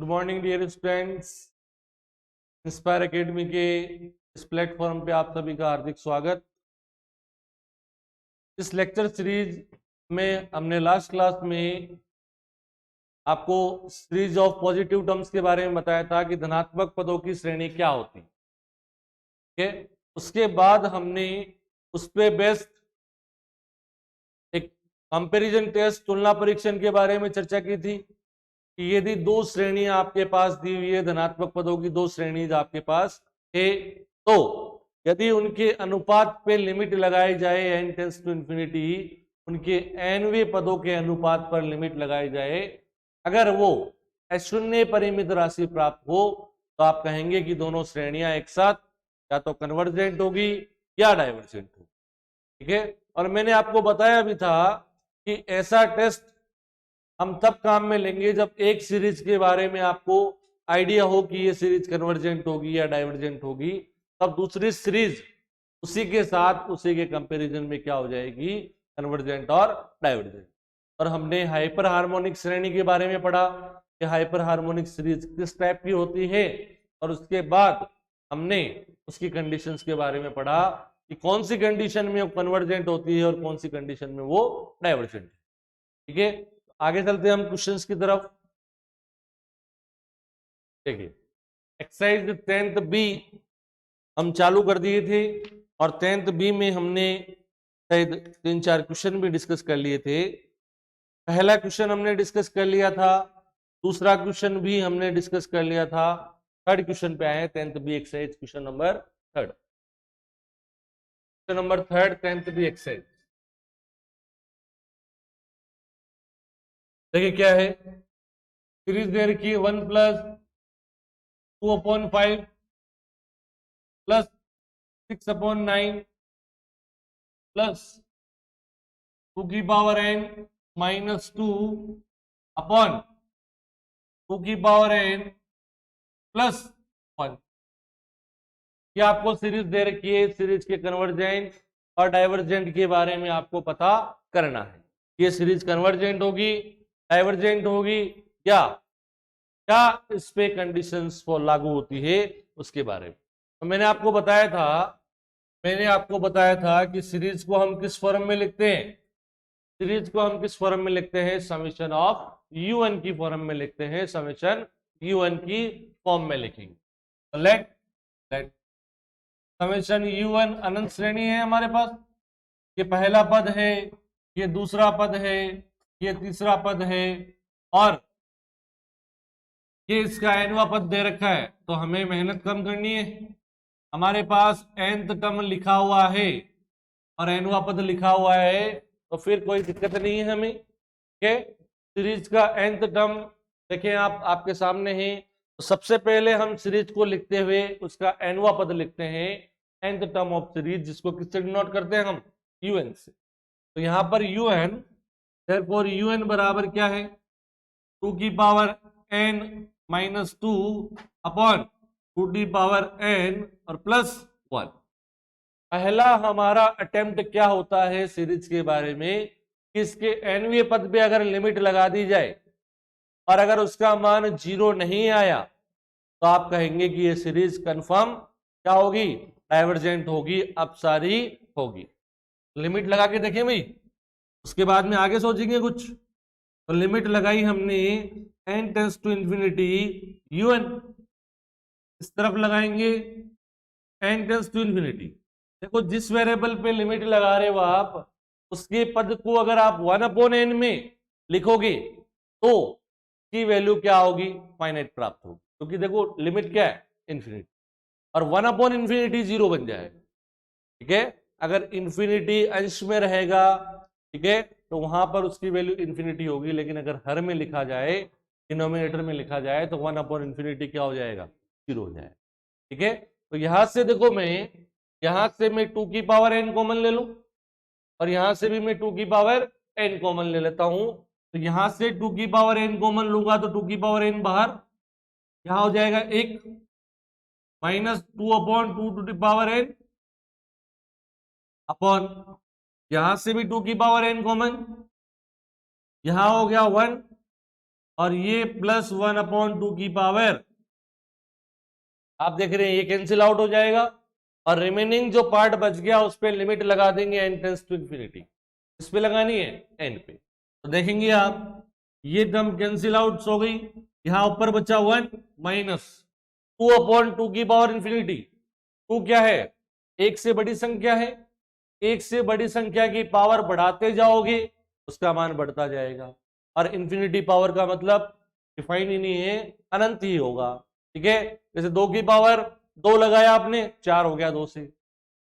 Good morning dear students. Inspire academy के इस platform पे आप सभी का हार्दिक स्वागत। इस लेक्चर सीरीज में हमने लास्ट क्लास में आपको सीरीज ऑफ पॉजिटिव टर्म्स के बारे में बताया था कि धनात्मक पदों की श्रेणी क्या होती है। ठीक है, उसके बाद हमने उस पे बेस्ड एक कंपैरिजन टेस्ट तुलना परीक्षण के बारे में चर्चा की थी कि यदि दो श्रेणियां आपके पास दी हुई है, धनात्मक पदों की दो श्रेणी आपके पास है, तो यदि उनके अनुपात पे लिमिट लगाई जाए n टेंड्स टू इंफिनिटी, उनके nवें पदों के अनुपात पर लिमिट लगाई जाए, अगर वो अशून्य परिमित राशि प्राप्त हो तो आप कहेंगे कि दोनों श्रेणियां एक साथ या तो कन्वर्जेंट होगी या डाइवर्जेंट होगी। ठीक है, और मैंने आपको बताया भी था कि ऐसा टेस्ट हम तब काम में लेंगे जब एक सीरीज के बारे में आपको आइडिया हो कि ये सीरीज कन्वर्जेंट होगी या डाइवर्जेंट होगी, तब दूसरी सीरीज उसी के साथ उसी के कंपैरिजन में क्या हो जाएगी, कन्वर्जेंट और डाइवर्जेंट। और हमने हाइपर हार्मोनिक श्रेणी के बारे में पढ़ा कि हाइपर हार्मोनिक सीरीज किस टाइप की होती है, और उसके बाद हमने उसकी कंडीशंस के बारे में पढ़ा कि कौन सी कंडीशन में वो कन्वर्जेंट होती है और कौन सी कंडीशन में वो डाइवर्जेंट है। ठीक है, आगे चलते हैं हम क्वेश्चंस की तरफ। देखिए, एक्सरसाइज 10th बी हम चालू कर दिए थे और 10th बी में हमने शायद 3-4 क्वेश्चन भी डिस्कस कर लिए थे। पहला क्वेश्चन हमने डिस्कस कर लिया था, दूसरा क्वेश्चन भी हमने डिस्कस कर लिया था, थर्ड क्वेश्चन पे आए 10th B exercise question number third. Question number third 10th B exercise देखिए क्या है। सीरीज दे रखी है 1 + 2/5 + 6/9 + 2n - 2 अपॉन 2n + 1। ये आपको सीरीज दे रखी है, सीरीज के कन्वर्जेंट और डाइवर्जेंट के बारे में आपको पता करना है। ये सीरीज कन्वर्जेंट होगी, डाइवर्जेंट होगी, या क्या इस पे कंडीशंस फॉर लागू होती है उसके बारे में। तो मैंने आपको बताया था कि सीरीज को हम किस फॉर्म में लिखते हैं, सीरीज को हम किस फॉर्म में लिखते हैं, समेशन ऑफ un की फॉर्म में लिखते हैं, समेशन un की फॉर्म में लिखेंगे। तो लेट समेशन un अनंत श्रेणी है हमारे पास, ये पहला पद है, ये दूसरा पद है, ये तीसरा पद है, और ये इसका nवां पद दे रखा है। तो हमें मेहनत कम करनी है, हमारे पास nth टर्म लिखा हुआ है और nवां पद लिखा हुआ है, तो फिर कोई दिक्कत नहीं है हमें। के सीरीज का nth टर्म देखें आप, आपके सामने है। तो सबसे पहले हम सीरीज को लिखते हुए उसका nवां पद लिखते हैं, nth टर्म ऑफ सीरीज, जिसको किससे डिनोट करते हैं हम, un से। तो यहां पर un, therefore un बराबर क्या है, 2n - 2 अपॉन 2n और +1। पहला हमारा अटेम्प्ट क्या होता है सीरीज के बारे में, कि इसके nवें पद पे अगर लिमिट लगा दी जाए और अगर उसका मान 0 नहीं आया, तो आप कहेंगे कि ये सीरीज कंफर्म क्या होगी, डाइवर्जेंट होगी, अपसारी होगी। लिमिट लगा के देखें भाई, उसके बाद में आगे सोचेंगे कुछ। तो लिमिट लगाई हमने n tends to infinity un, इस तरफ लगाएंगे n टेंड्स टू इंफिनिटी। देखो, जिस वेरिएबल पे लिमिट लगा रहे हो आप, उसके पद को अगर आप 1/n में लिखोगे तो की वैल्यू क्या होगी, फाइनाइट प्राप्त होगी, क्योंकि देखो लिमिट क्या है, इंफिनिटी, और 1/∞ 0 बन जाएगा। ठीक है, अगर इंफिनिटी अंश में रहेगा, ठीक है, तो वहां पर उसकी वैल्यू इंफिनिटी होगी, लेकिन अगर हर में लिखा जाए, डिनोमिनेटर में लिखा जाए, तो 1/∞ क्या हो जाएगा, 0 हो जाएगा। ठीक है, तो यहां से देखो, यहां से मैं 2n कॉमन ले लूं, और यहां से भी मैं 2n कॉमन ले लेता हूं। तो यहां से 2n कॉमन लूंगा तो 2n बाहर, यहां हो जाएगा 1 -2/2n अपॉन, यहां से भी 2n कॉमन, यहां हो गया 1 और ये +1/2 की पावर, आप देख रहे हैं ये कैंसिल आउट हो जाएगा और रिमेनिंग जो पार्ट बच गया उस पर लिमिट लगा देंगे n टेंड्स टू इंफिनिटी। इस पे लगानी है n पे, तो देखेंगे आप ये टर्म कैंसिल आउट हो गई, यहां ऊपर बचा 1 माइनस 2/2 की पावर इंफिनिटी। 2 क्या है, एक से बड़ी संख्या है, एक से बड़ी संख्या की पावर बढ़ाते जाओगे उसका मान बढ़ता जाएगा, और इंफिनिटी पावर का मतलब डिफाइन ही नहीं है, अनंत ही होगा। ठीक है, जैसे 2 की पावर 2 लगाया आपने 4 हो गया, 2 से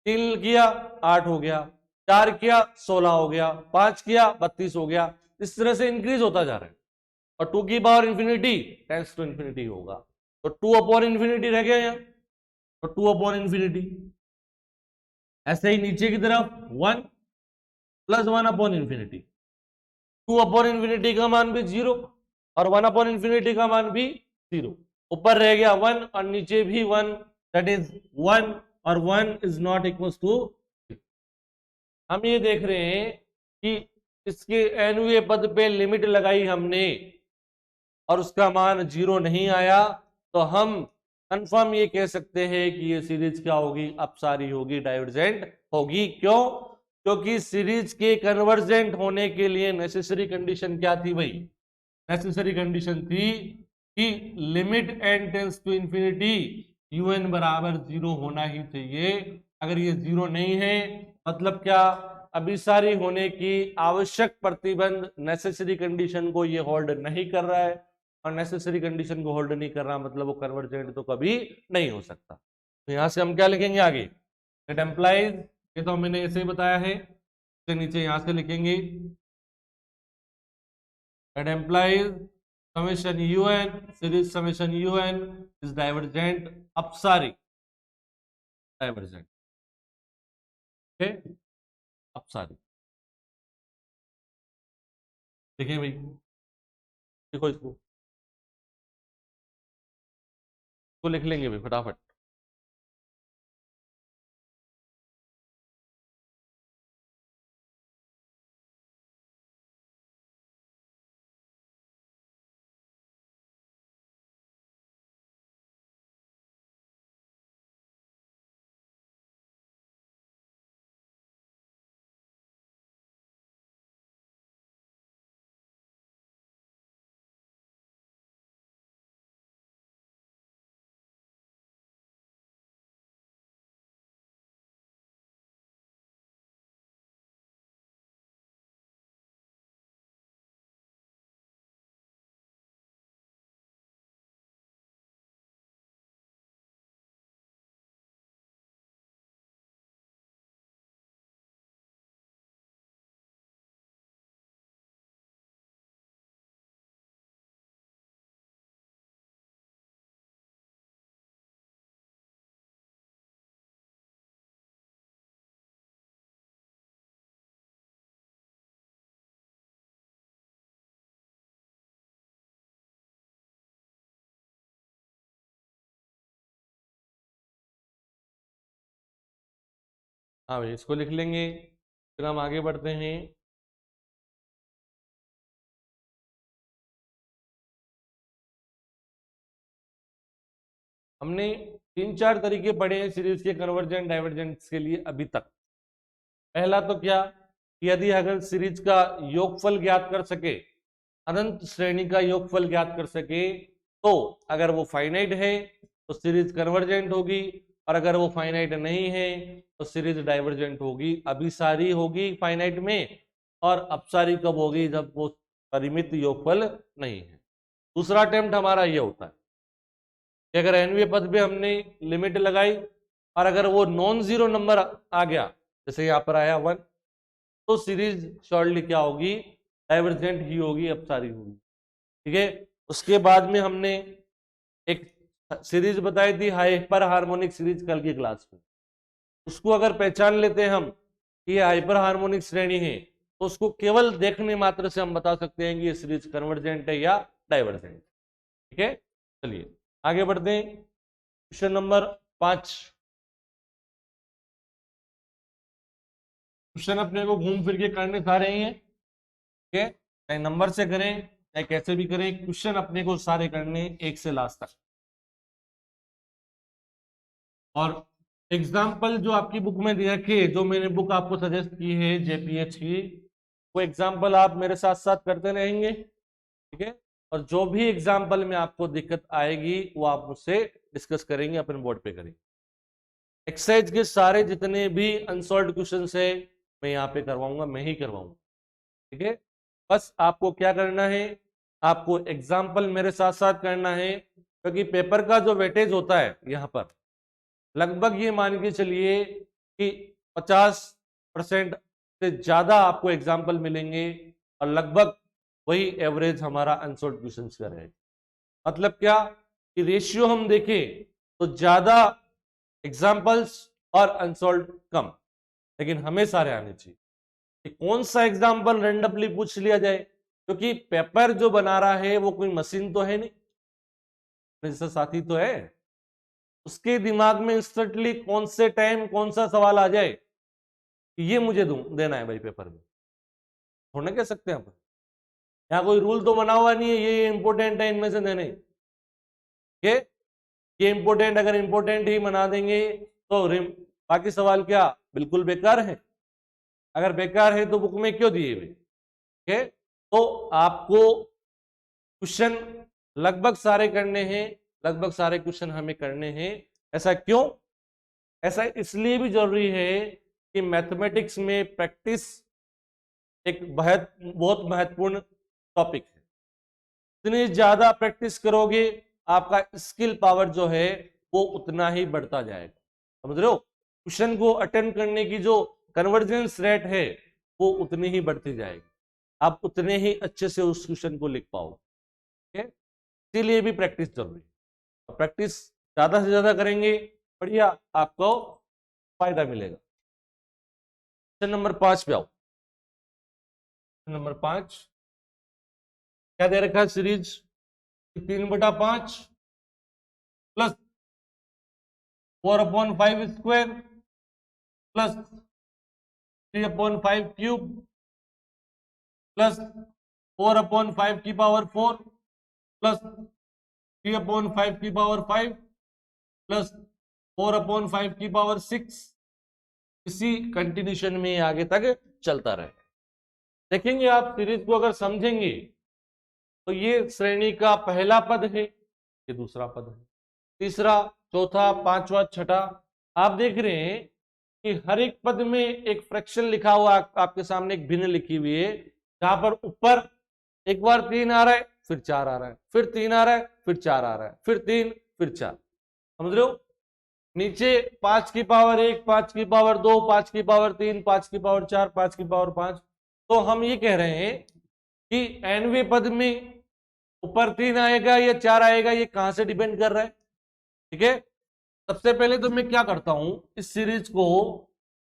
3 किया 8 हो गया, 4 किया 16 हो गया, 5 किया 32 हो गया, इस तरह से इंक्रीज होता जा रहा है। और 2 की power infinity tends to infinity होगा, तो 2/इंफिनिटी रह गया यहाँ, तो 2/इंफिनिटी। ऐसे ही नीचे की तरफ 1 + 1/इंफिनिटी, 2/इंफिनिटी का मान भी 0 और 1/इंफिनिटी का मान भी 0। ऊपर रह गया 1 और नीचे भी 1, दैट इज 1 और 1 इज नॉट इक्वल टू। हम ये देख रहे हैं कि इसके nवें पद पे लिमिट लगाई हमने और उसका मान 0 नहीं आया, तो हम कंफर्म ये कह सकते हैं कि ये सीरीज क्या होगी, अपसारी होगी, डाइवर्जेंट होगी। क्यों? क्योंकि सीरीज के कन्वर्जेंट होने के लिए नेसेसरी कंडीशन क्या थी भाई? नेसेसरी कंडीशन थी कि limit n tends to infinity un बराबर 0 होना ही चाहिए। अगर ये 0 नहीं है मतलब क्या, अभिसारी होने की आवश्यक प्रतिबंध नेसेसरी कंडीशन को ये होल्ड नहीं कर रहा है, और नेसेसरी कंडीशन को होल्ड नहीं कर रहा मतलब वो कन्वर्जेंट तो कभी नहीं हो सकता। तो यहां से हम क्या लिखेंगे आगे, इट एम्प्लाइज, ये तो मैंने ऐसे ही बताया है, इसके नीचे यहां से लिखेंगे it implies summation un, series summation un is divergent, अपसारी डाइवर्जेंट। ओके, अपसारी। देखिए भाई, देखो इसको लिख लेंगे भाई फटाफट। हाँ भाई, इसको लिख लेंगे, फिर हम आगे बढ़ते हैं। हमने 3-4 तरीके पढ़े हैं सीरीज के कन्वर्जेंट डाइवर्जेंट के लिए अभी तक। पहला तो क्या, यदि अगर सीरीज का योगफल ज्ञात कर सके, अनंत श्रेणी का योगफल ज्ञात कर सके, तो अगर वो फाइनाइट है तो सीरीज कन्वर्जेंट होगी, और अगर वो फाइनाइट नहीं है तो सीरीज डाइवर्जेंट होगी, अभिसारी होगी फाइनाइट में, और अपसारी कब होगी, जब वो परिमित योगफल नहीं है। दूसरा अटेम्प्ट हमारा ये होता है कि अगर एनवीए पद पे हमने लिमिट लगाई और अगर वो नॉन जीरो नंबर आ गया, जैसे यहाँ पर आया 1, तो सीरीज शॉर्टली क्या होगी, डाइवर्जेंट ही होगी, अपसारी होगी। ठीक है, उसके बाद में हमने एक सीरीज बताई थी हाइपर हार्मोनिक सीरीज कल की क्लास में। उसको अगर पहचान लेते हैं हम कि ये हाइपर हार्मोनिक श्रेणी है, तो उसको केवल देखने मात्र से हम बता सकते हैं कि ये सीरीज कन्वर्जेंट है या डाइवर्जेंट। ठीक है, चलिए आगे बढ़ते हैं। Question number 5। क्वेश्चन अपने को घूम फिर के करने सारे ही हैं। ठीक है, चाहे नंबर से करें चाहे कैसे भी करें, क्वेश्चन अपने को सारे करने एक से लास्ट तक। और एग्जाम्पल जो आपकी बुक में दे रखे, जो मैंने बुक आपको सजेस्ट की है जेपीएच की, वो एग्जाम्पल आप मेरे साथ साथ करते रहेंगे, ठीक है। और जो भी एग्जाम्पल में आपको दिक्कत आएगी वो आप मुझसे डिस्कस करेंगे, अपने बोर्ड पे करेंगे। एक्सरसाइज के सारे जितने भी अनसॉल्व क्वेश्चन है मैं यहाँ पे करवाऊंगा, मैं ही करवाऊंगा, ठीक है। बस आपको क्या करना है, आपको एग्जाम्पल मेरे साथ साथ करना है, क्योंकि पेपर का जो वेटेज होता है यहाँ पर लगभग ये मान के चलिए कि 50% से ज्यादा आपको एग्जाम्पल मिलेंगे, और लगभग वही एवरेज हमारा अनसॉल्व क्वेश्चन का रहेगा। मतलब क्या कि रेशियो हम देखें तो ज्यादा एग्जाम्पल्स और अनसॉल्व कम, लेकिन हमें सारे आने चाहिए। कि कौन सा एग्जाम्पल रेंडमली पूछ लिया जाए, क्योंकि पेपर जो बना रहा है वो कोई मशीन तो है नहीं, जैसा साथी तो है, उसके दिमाग में इंस्टेंटली कौन से टाइम कौन सा सवाल आ जाए ये मुझे देना है भाई पेपर में, थोड़ा कह सकते हैं अपन। यहाँ कोई रूल तो बना हुआ नहीं है ये इंपॉर्टेंट है इनमें से देने, ये इंपॉर्टेंट, अगर इंपॉर्टेंट ही बना देंगे तो बाकी सवाल क्या बिल्कुल बेकार है, अगर बेकार है तो बुक में क्यों दिए हुए, ठीक है। तो आपको क्वेश्चन लगभग सारे करने हैं, लगभग सारे क्वेश्चन हमें करने हैं। ऐसा क्यों, ऐसा इसलिए भी जरूरी है कि मैथमेटिक्स में प्रैक्टिस एक बहुत महत्वपूर्ण टॉपिक है। जितनी ज्यादा प्रैक्टिस करोगे आपका स्किल पावर जो है वो उतना ही बढ़ता जाएगा, समझ रहे हो। क्वेश्चन को अटेम्प्ट करने की जो कन्वर्जेंस रेट है वो उतनी ही बढ़ती जाएगी, आप उतने ही अच्छे से उस क्वेश्चन को लिख पाओगे, इसीलिए भी प्रैक्टिस जरूरी है। प्रैक्टिस ज्यादा से ज्यादा करेंगे बढ़िया आपको फायदा मिलेगा। क्वेश्चन नंबर 5 पे आओ। नंबर 5 क्या दे रखा है, series 3/5 plus 4/5 square plus 3/5 cube plus 4/5 की पावर 4 प्लस 3/5 की पावर 5 प्लस 4/5 की पावर 6, इसी कंटिन्यूशन में आगे तक चलता रहे। देखेंगे आप सीरीज को अगर समझेंगे तो ये श्रेणी का पहला पद है, ये दूसरा पद है, तीसरा चौथा पांचवा छठा। आप देख रहे हैं कि हर एक पद में एक फ्रैक्शन लिखा हुआ, आपके सामने एक भिन्न लिखी हुई है, जहां पर ऊपर एक बार 3 आ रहा है, फिर 4 आ रहा है, फिर 3 आ रहा है, फिर 4 आ रहा है, फिर 3, फिर 4, समझ रहे हो। नीचे 5 की पावर 1, 5 की पावर 2, 5 की पावर 3, 5 की पावर 4, 5 की पावर 5। तो हम ये कह रहे हैं कि nवें पद में ऊपर 3 आएगा या 4 आएगा, ये कहां से डिपेंड कर रहा है, ठीक है। सबसे पहले तो मैं क्या करता हूं, इस सीरीज को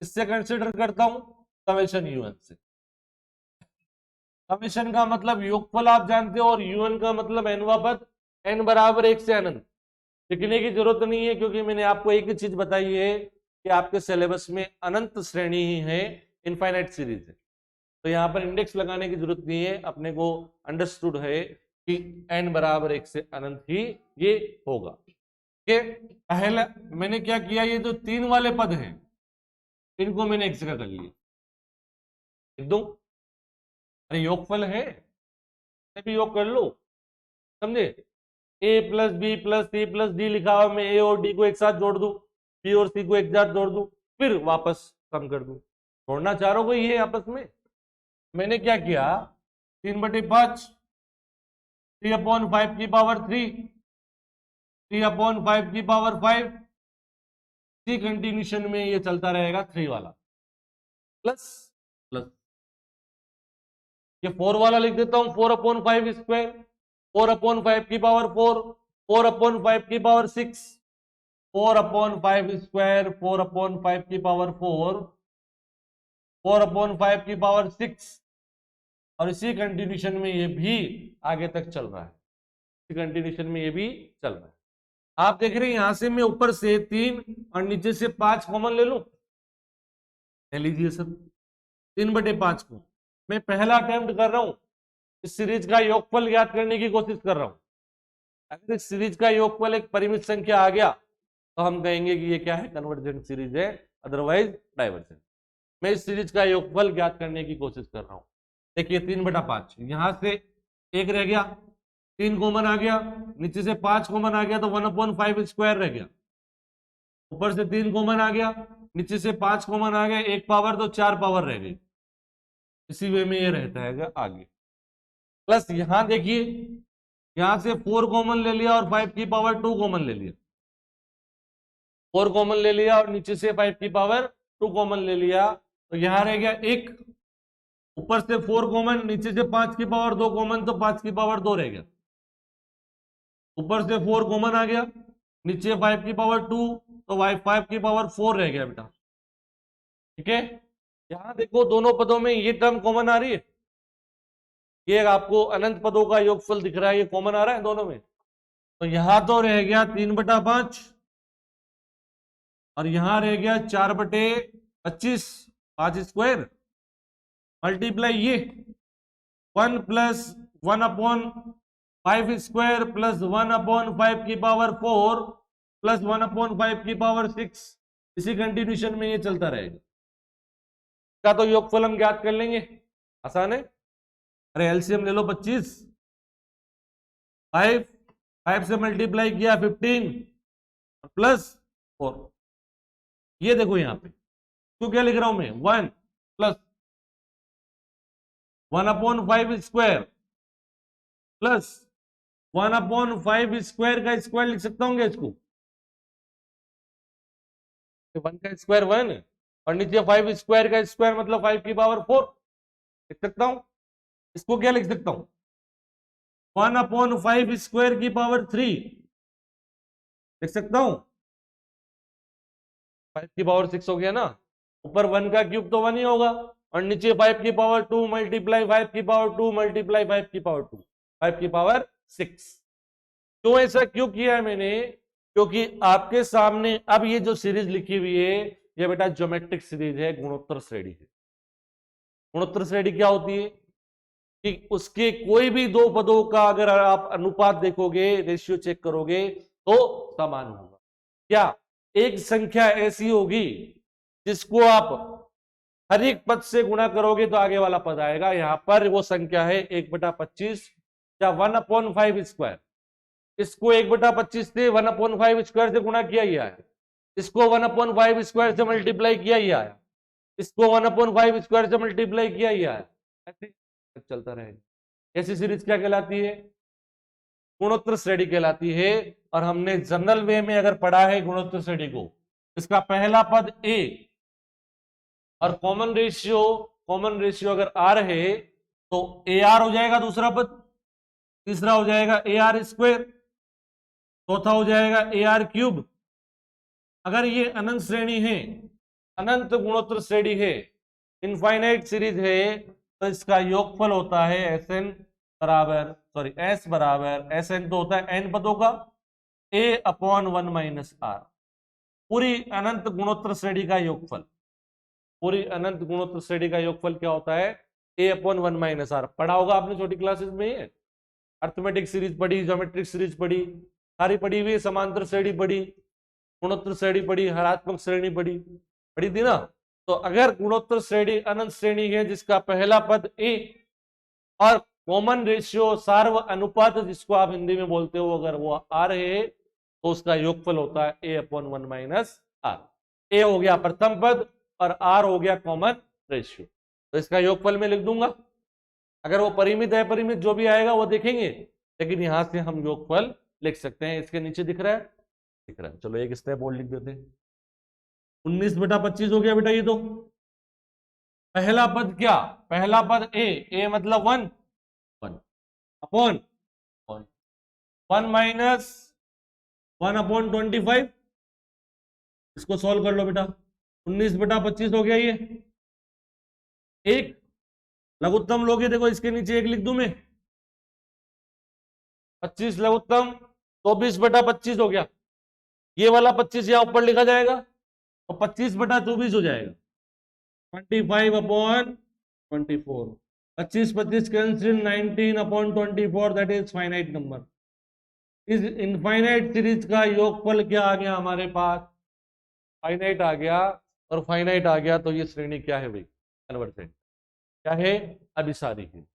इससे कंसिडर करता हूं समेशन यूएन से। समेशन का मतलब योगफल आप जानते हो, और यूएन का मतलब nवां पद, n बराबर 1 से अनंत। लिखने की जरूरत नहीं है, क्योंकि मैंने आपको एक ही चीज बताई है कि आपके सिलेबस में अनंत श्रेणी ही है, इनफाइनाइट सीरीज है, तो यहां पर इंडेक्स लगाने की जरूरत नहीं है। अपने को अंडरस्टूड है कि n बराबर 1 से अनंत ही ये होगा। पहला मैंने क्या किया, ये जो 3 वाले पद हैं इनको मैंने एक जगह कर लिया, एकदम, अरे योगफल है भी योग कर लो, समझे। a plus B plus C plus D लिखा हुआ, मैं ए और डी को एक साथ जोड़ दूं, बी और सी को एक साथ जोड़ दूं, फिर वापस कम कर दूं, जोड़ना चाह रहा हूं ये आपस में। मैंने क्या किया, 3/5 3/5 की पावर 3, 3/5 की पावर 5, इसी कंटिन्यूशन में ये चलता रहेगा 3 वाला प्लस प्लस, ये 4 वाला लिख देता हूं, 4/5 स्क्वायर, 4/5 की पावर 4, 4/5 की पावर 6, 4/5 स्क्वायर, 4/5 की पावर 4, 4/5 की पावर 6, और इसी कंटिन्यूशन में ये भी आगे तक चल रहा है, इसी कंटिन्यूशन में ये भी चल रहा है। आप देख रहे हैं यहां से मैं ऊपर से 3 और नीचे से 5 कॉमन ले लूं, ले लीजिए सर। 3/5 को मैं पहला अटेम्प्ट कर रहा हूं, इस सीरीज का योगफल ज्ञात करने की कोशिश कर रहा हूं। अगर इस सीरीज का योगफल एक परिमित संख्या आ गया तो हम कहेंगे कि ये क्या है, कन्वर्जेंट सीरीज है, अदरवाइज डाइवर्जेंट। मैं इस सीरीज का योगफल ज्ञात करने की कोशिश कर रहा हूं। देखिए 3/5 यहां से एक रह गया, 3 कॉमन आ गया, नीचे से 5 कॉमन आ गया तो 1/5 स्क्वायर रह गया, ऊपर से 3 कॉमन आ गया, नीचे से 5 कॉमन आ गया, 1 पावर तो 4 पावर रह गई। इसी वे में ये रहता है आगे। प्लस यहां देखिए, यहां से 4 कॉमन ले लिया और 5 की पावर 2 कॉमन ले लिया, 4 कॉमन ले लिया और नीचे से 5 की पावर 2 कॉमन ले लिया, तो यहां रह गया 1, ऊपर से 4 कॉमन, नीचे से 5 की पावर 2 कॉमन तो 5 की पावर 2 रह गया, ऊपर से 4 कॉमन आ गया, नीचे 5 की पावर 2 तो 5 की पावर 4 रह गया बेटा। ठीक है, यहां देखो दोनों पदों में ये टर्म कॉमन आ रही है, ये आपको अनंत पदों का योगफल दिख रहा है, ये कॉमन आ रहा है दोनों में। तो यहां तो रह गया 3/5 और यहां रह गया 4/25, 5 स्क्वायर मल्टीप्लाई ये 1 + 1/5 स्क्वायर प्लस 1/5 की पावर 4 प्लस 1/5 की पावर 6, इसी कंटिन्यूशन में ये चलता रहेगा। का तो योगफल हम ज्ञात कर लेंगे, आसान है। अरे एलसीएम ले लो 25, 5 से मल्टीप्लाई किया 15 प्लस 4। ये देखो यहां पे तो क्या लिख रहा हूं मैं, 1 + 1/5 स्क्वायर प्लस 1/5 स्क्वायर का स्क्वायर लिख सकता हूँ क्या इसको, 1 का स्क्वायर 1 और नीचे 5 स्क्वायर का स्क्वायर मतलब 5 की पावर 4 लिख सकता हूं। इसको क्या लिख सकता हूं, 1/5 स्क्वायर की पावर 3 लिख सकता हूं, 5 की पावर 6 हो गया ना, ऊपर 1 का क्यूब तो 1 ही होगा और नीचे 5 की पावर 2 मल्टीप्लाई 5 की पावर 2 मल्टीप्लाई 5 की पावर 2, 5 की पावर 6। क्यों ऐसा क्यों किया है मैंने, क्योंकि आपके सामने अब ये जो सीरीज लिखी हुई है ये बेटा ज्योमेट्रिक सीरीज है, गुणोत्तर श्रेणी है। गुणोत्तर श्रेणी क्या होती है कि उसके कोई भी दो पदों का अगर आप अनुपात देखोगे, रेशियो चेक करोगे तो समान होगा। क्या एक संख्या ऐसी होगी जिसको आप हर एक पद से गुणा करोगे तो आगे वाला पद आएगा, यहां पर वो संख्या है 1/25 या 1/5 स्क्वायर। इसको 1/25 से 1/5 स्क्वायर से गुणा किया ही आया, इसको 1/5 स्क्वायर से मल्टीप्लाई किया ही आया, इसको 1/5 स्क्वायर से मल्टीप्लाई किया ही आया, ऐसे चलता रहेगा। ऐसी सीरीज क्या कहलाती है, गुणोत्तर श्रेणी कहलाती है। और हमने जनरल वे में अगर पढ़ा है गुणोत्तर श्रेणी को, इसका पहला पद ए और कॉमन रेशियो अगर आर है तो ए आर हो जाएगा दूसरा पद, तीसरा हो जाएगा ए आर स्क्वायर, चौथा हो जाएगा ए आर क्यूब। अगर ये अनंत श्रेणी है, अनंत गुणोत्तर श्रेणी है, इनफाइनाइट सीरीज है, तो इसका योगफल होता है एस बराबर एस एन तो होता है एन पदों का, a/1 - r। पूरी अनंत गुणोत्तर श्रेणी का योगफल, पूरी अनंत गुणोत्तर श्रेणी का योगफल क्या होता है, a/1 - r। पढ़ा होगा आपने छोटी क्लासेस में, अर्थमेटिक सीरीज पढ़ी, ज्योमेट्रिक सीरीज पढ़ी, सारी पढ़ी हुई, समांतर श्रेणी पढ़ी, गुणोत्तर श्रेणी पढ़ी, हरात्मक श्रेणी पढ़ी थी ना। तो अगर गुणोत्तर श्रेणी अनंत श्रेणी है जिसका पहला पद ए और कॉमन रेशियो सार्व अनुपात जिसको आप हिंदी में बोलते हो अगर वो आर है तो उसका योगफल होता है a/1 - r। ए हो गया प्रथम पद और आर हो गया कॉमन रेशियो, तो इसका योगफल में लिख दूंगा। अगर वो परिमित है परिमित जो भी आएगा वो देखेंगे, लेकिन यहां से हम योगफल लिख सकते हैं। इसके नीचे दिख रहा है, दिख रहा है, चलो एक स्टेप और लिख देते हैं। 19/25 हो गया बेटा, ये तो पहला पद क्या, पहला पद ए मतलब 1 अपॉन 1 माइनस 1/25, इसको सॉल्व कर लो बेटा। 19/25 हो गया ये, एक लघुत्तम लोगे, देखो इसके नीचे एक लिख दूं मैं, 25 लघुत्तम 24/25 हो गया। ये वाला 25 यहां ऊपर लिखा जाएगा तो 25/24 हो जाएगा, 25/24। 25 25 cancel, 19/24 that is finite number. इस इनफाइनाइट सीरीज का योगफल क्या आ गया हमारे पास? फाइनाइट आ गया, और फाइनाइट आ गया तो ये श्रेणी क्या है भाई? कन्वर्जेंट। क्या है? अभिसारी है।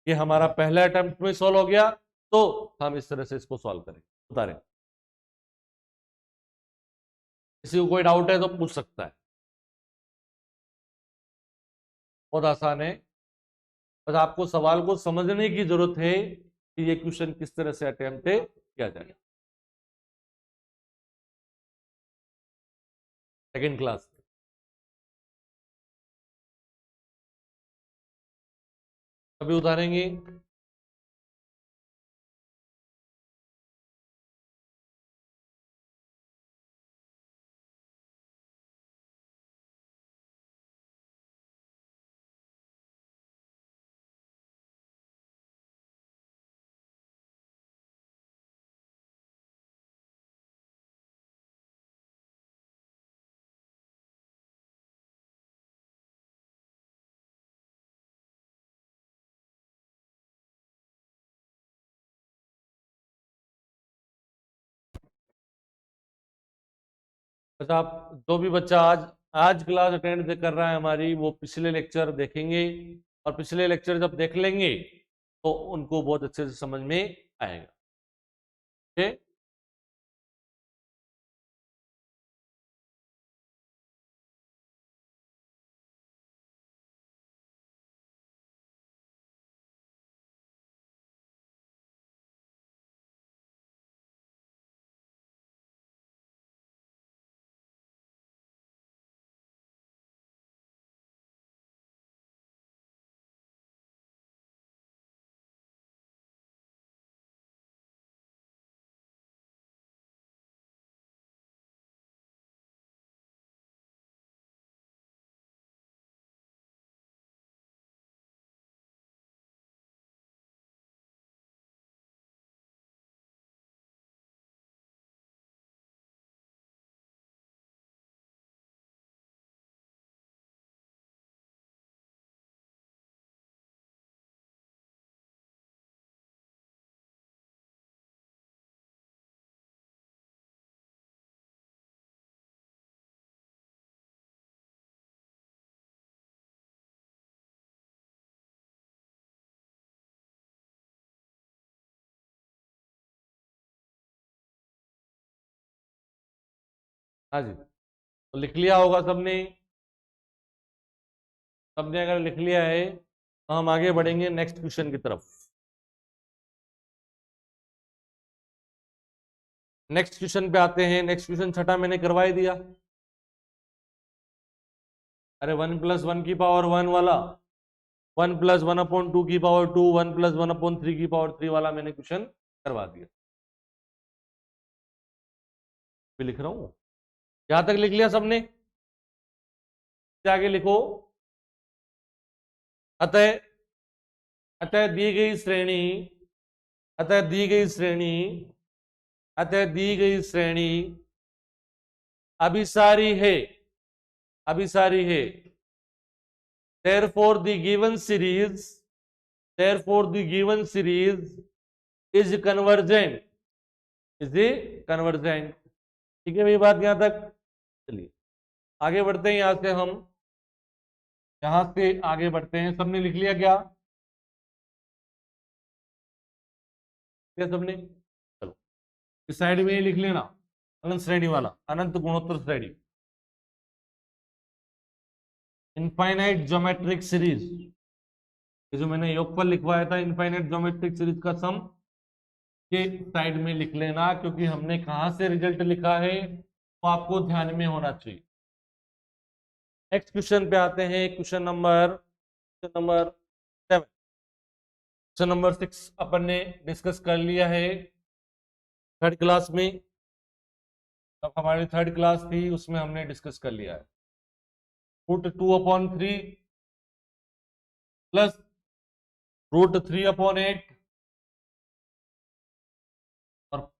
ये हमारा पहला अटेम्प्ट में सॉल्व हो गया, तो हम इस तरह से इसको सॉल्व करेंगे। उतारें, किसी को कोई डाउट है तो पूछ सकता है, बहुत आसान है। बस आपको सवाल को समझने की जरूरत है कि ये क्वेश्चन किस तरह से अटेम्प्ट किया जाए। सेकेंड क्लास अभी उतारेंगे। बस आप, जो भी बच्चा आज आज क्लास अटेंड कर रहा है हमारी, वो पिछले लेक्चर देखेंगे, और पिछले लेक्चर जब देख लेंगे तो उनको बहुत अच्छे से समझ में आएगा। ठीक? हाँ जी, तो लिख लिया होगा सबने। सबने अगर लिख लिया है तो हम आगे बढ़ेंगे नेक्स्ट क्वेश्चन की तरफ। नेक्स्ट क्वेश्चन पे आते हैं। नेक्स्ट क्वेश्चन छठा मैंने करवा ही दिया। अरे 1+1 की पावर 1 वाला, 1+1/2 की पावर 2, 1+1/3 की पावर 3 वाला मैंने क्वेश्चन करवा दिया। भी लिख रहा हूं, यहां तक लिख लिया सबने? आगे लिखो। अतः अतः दी गई श्रेणी अतः दी गई श्रेणी अतः दी गई श्रेणी अभिसारी है। अभिसारी है। therefore the given series therefore the given series is convergent ठीक है मेरी बात यहां तक? चलिए आगे बढ़ते हैं। यहां से आगे बढ़ते हैं। सबने लिख लिया क्या? क्या सबने? चलो इस साइड में लिख लेना, अनंत श्रेणी वाला, अनंत गुणोत्तर श्रेणी, इनफाइनाइट ज्योमेट्रिक सीरीज। ये जो मैंने योगफल लिखवाया था इनफाइनाइट ज्योमेट्रिक सीरीज का सम, के साइड में लिख लेना, क्योंकि हमने कहां से रिजल्ट लिखा है तो आपको ध्यान में होना चाहिए। नेक्स्ट क्वेश्चन पे आते हैं। Question number 7। क्वेश्चन नंबर 6 अपन ने डिस्कस कर लिया है थर्ड क्लास में। तब हमारी थर्ड क्लास थी उसमें हमने डिस्कस कर लिया है। √2/3 प्लस √3/8 और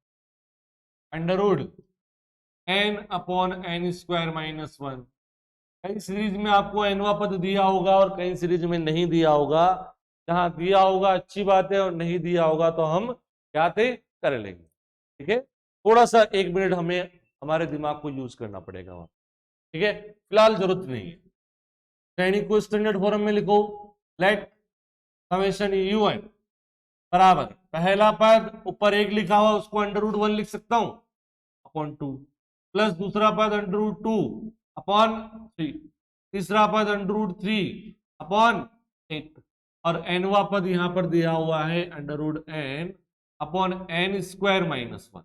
√n/n²-1। कई सीरीज में आपको nवा पद दिया होगा और कई सीरीज में नहीं दिया होगा, जहां दिया होगा अच्छी बात है, और नहीं दिया होगा तो हम क्या थे कर लेंगे। ठीक है, थोड़ा सा 1 मिनट हमें हमारे दिमाग को यूज करना पड़ेगा वहां। ठीक है, फिलहाल जरूरत नहीं है। श्रेणी को स्टैंडर्ड फॉर्म में लिखो, लेट समेशन un बराबर पहला पद ऊपर 1 लिखा हुआ उसको √1 लिख सकता हूं अपॉन 2, प्लस दूसरा पद √2 अपॉन 3, तीसरा पद √3 अपॉन 8, और nवा पद यहां पर दिया हुआ है √n अपॉन n स्क्वायर -1।